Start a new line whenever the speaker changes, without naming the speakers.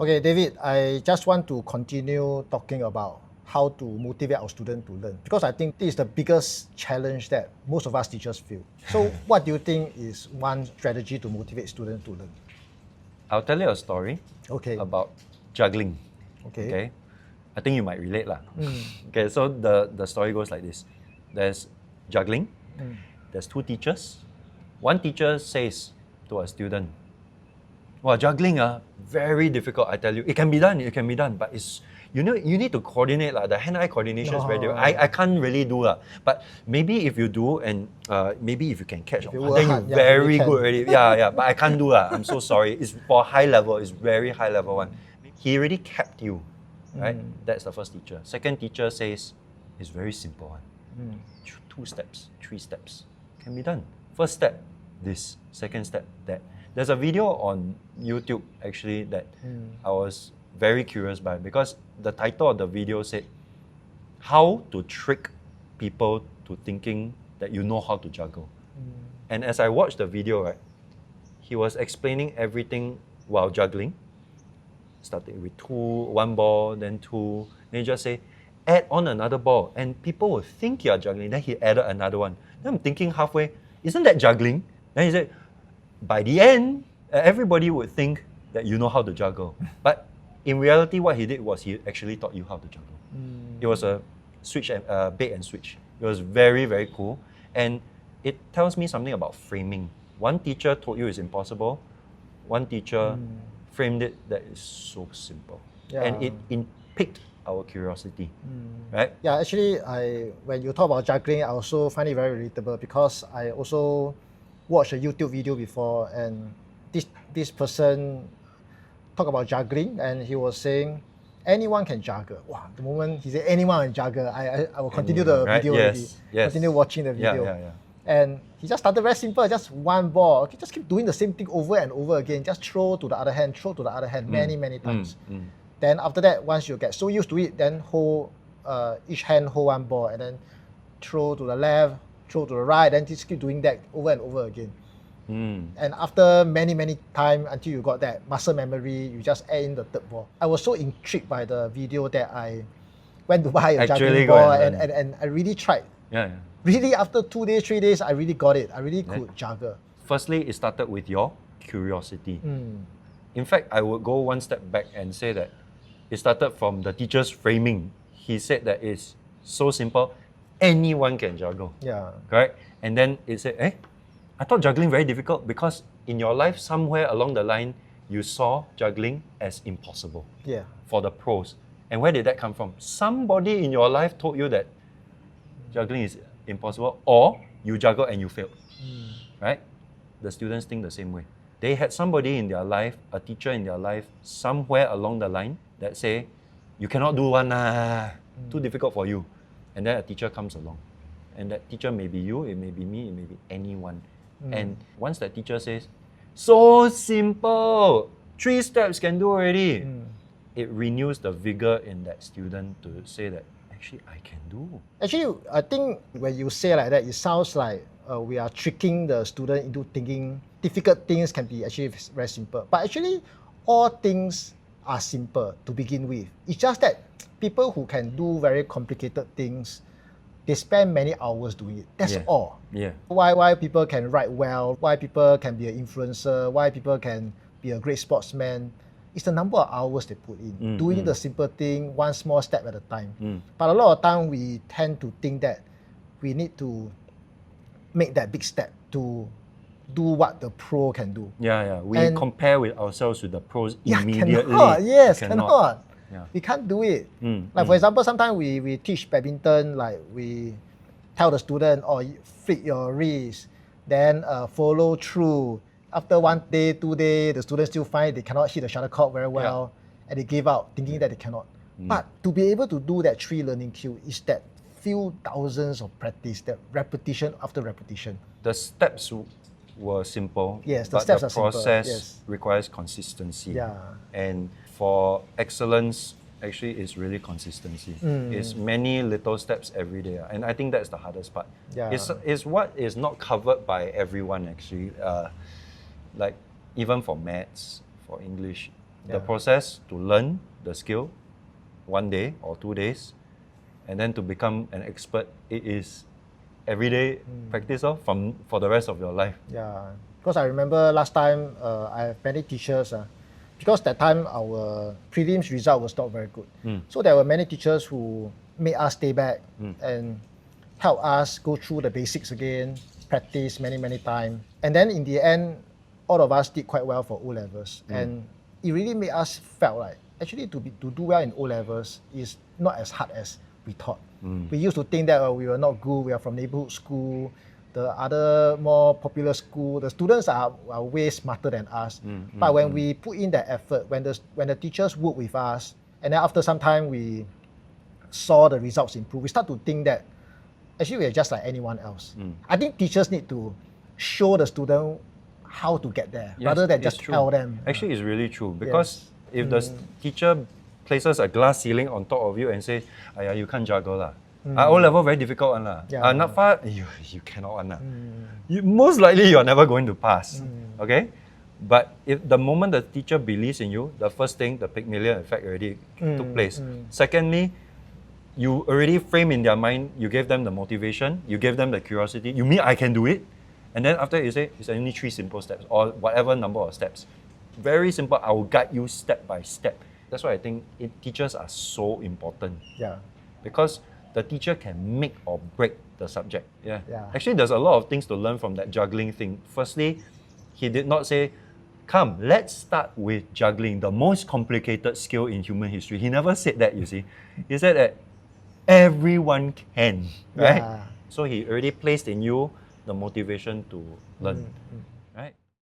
Okay, David, I just want to continue talking about how to motivate our students to learn, because I think this is the biggest challenge that most of us teachers feel. So what do you think is one strategy to motivate students to learn?
I'll tell you a story about juggling.
Okay.
I think you might relate lah. Okay, so the story goes like this. There's juggling. There's two teachers. One teacher says to a student, "Wow, juggling very difficult, I tell you. It can be done, but it's you need to coordinate lah. The hand-eye coordination is very difficult. I can't really do lah. But maybe if you do and maybe if you can catch, then you're very good already. Yeah, but I can't do lah. I'm so sorry. It's for high level. It's very high level one. He already capped you, right? That's the first teacher. Second teacher says it's very simple one. 2 steps, 3 steps can be done. First step, this. Second step, that. There's a video on YouTube actually that I was very curious by, because the title of the video said, "How to trick people to thinking that you know how to juggle." And as I watched the video, right, he was explaining everything while juggling. Starting with 1 ball, then 2, then he just say, add on another ball, and people will think you're juggling. Then he added another one. Then I'm thinking halfway, isn't that juggling? Then he said, by the end, everybody would think that you know how to juggle. But in reality, what he did was he actually taught you how to juggle. It was a switch, bait and switch. It was very, very cool. And it tells me something about framing. One teacher told you it's impossible. One teacher framed it that is so simple. And it piqued our curiosity, right?
Yeah, actually, when you talk about juggling, I also find it very relatable, because I also watched a YouTube video before, and this person talked about juggling, and he was saying anyone can juggle. Wow, the moment he said anyone can juggle, I will continue the video already. Continue watching the video. And he just started very simple, just 1 ball. Okay, just keep doing the same thing over and over again. Just throw to the other hand, throw to the other hand, many times. Then after that, once you get so used to it, then hold each hand hold 1 ball, and then throw to the left, throw to the right, then just keep doing that over and over again. And after many times, until you got that muscle memory, you just add in the 3rd ball. I was so intrigued by the video that I went to buy a juggling ball, and I really tried. Really, after 2 days, 3 days, I really got it. I really could juggle.
Firstly, it started with your curiosity. In fact, I would go 1 step back and say that it started from the teacher's framing. He said that it's so simple, anyone can juggle. Correct? And then it said, I thought juggling very difficult, because in your life, somewhere along the line, you saw juggling as impossible for the pros. And where did that come from? Somebody in your life told you that juggling is impossible, or you juggle and you failed, right? The students think the same way. They had somebody in their life, a teacher in their life, somewhere along the line that say, you cannot do one, too difficult for you. And then a teacher comes along. And that teacher may be you, it may be me, it may be anyone. And once that teacher says, so simple, 3 steps can do already, it renews the vigor in that student to say that, actually, I can do.
Actually, I think when you say like that, it sounds like we are tricking the student into thinking difficult things can be actually very simple. But actually, all things are simple to begin with. It's just that people who can do very complicated things, they spend many hours doing it. That's all. Why people can write well, why people can be an influencer, why people can be a great sportsman, it's the number of hours they put in, doing the simple thing, 1 small step at a time. But a lot of time we tend to think that we need to make that big step to do what the pro can do.
We compare with ourselves with the pros immediately.
Cannot. We can't do it. Like for example, sometimes we teach badminton, like we tell the student, flick your wrist, then follow through. After 1 day, 2 days, the students still find they cannot hit the shuttlecock very well, and they give up, thinking that they cannot. But to be able to do that 3 learning cue is that few thousands of practice, that repetition after repetition.
The steps were simple,
but the
process requires consistency. And for excellence, actually, it's really consistency. It's many little steps every day. And I think that's the hardest part. It's what is not covered by everyone, actually. Like, even for maths, for English, The process to learn the skill 1 day or 2 days, and then to become an expert, it is everyday practice for the rest of your life.
Yeah, because I remember last time I have many teachers, because that time our prelims result was not very good. So there were many teachers who made us stay back and help us go through the basics again, practice many times. And then in the end, all of us did quite well for O-levels. And it really made us felt like actually to do well in O-levels is not as hard as we thought. We used to think that we were not good, we are from neighborhood school, the other more popular school, the students are way smarter than us. But when we put in that effort, when the teachers work with us, and then after some time we saw the results improve, we start to think that actually we are just like anyone else. I think teachers need to show the student how to get there, rather than just tell them.
Actually, it's really true, because if the teacher places a glass ceiling on top of you and says, you can't juggle lah. O-level very difficult one lah. Not far, you cannot one lah. Most likely you're never going to pass. Okay? But if the moment the teacher believes in you, the first thing, the Pygmalion effect already took place. Secondly, you already frame in their mind, you gave them the motivation, you gave them the curiosity. You mean I can do it? And then after you say, it's only 3 simple steps or whatever number of steps. Very simple, I will guide you step by step. That's why I think teachers are so important.
Yeah.
Because the teacher can make or break the subject. Actually, there's a lot of things to learn from that juggling thing. Firstly, he did not say, come, let's start with juggling, the most complicated skill in human history. He never said that, you see. He said that everyone can, right? So he already placed in you the motivation to learn.